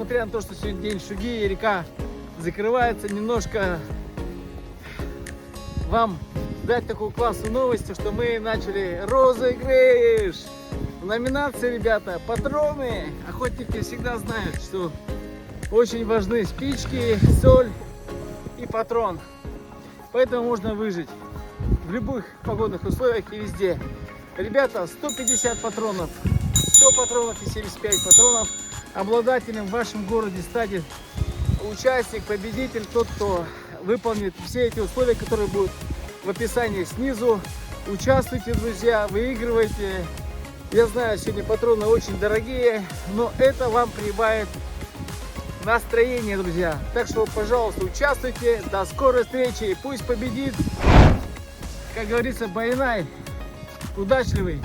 несмотря на то, что сегодня день Шуги, река закрывается, немножко вам дать такую классную новость, что мы начали розыгрыш. В номинации, ребята, патроны. Охотники всегда знают, что очень важны спички, соль и патрон. Поэтому можно выжить в любых погодных условиях и везде. Ребята, 150 патронов, 100 патронов и 75 патронов. Обладателем в вашем городе станет участник, победитель, тот, кто выполнит все эти условия, которые будут в описании снизу. Участвуйте, друзья, выигрывайте. Я знаю, сегодня патроны очень дорогие, но это вам прибавит настроение, друзья. Так что, пожалуйста, участвуйте. До скорой встречи. Пусть победит, как говорится, Байнай, удачливый.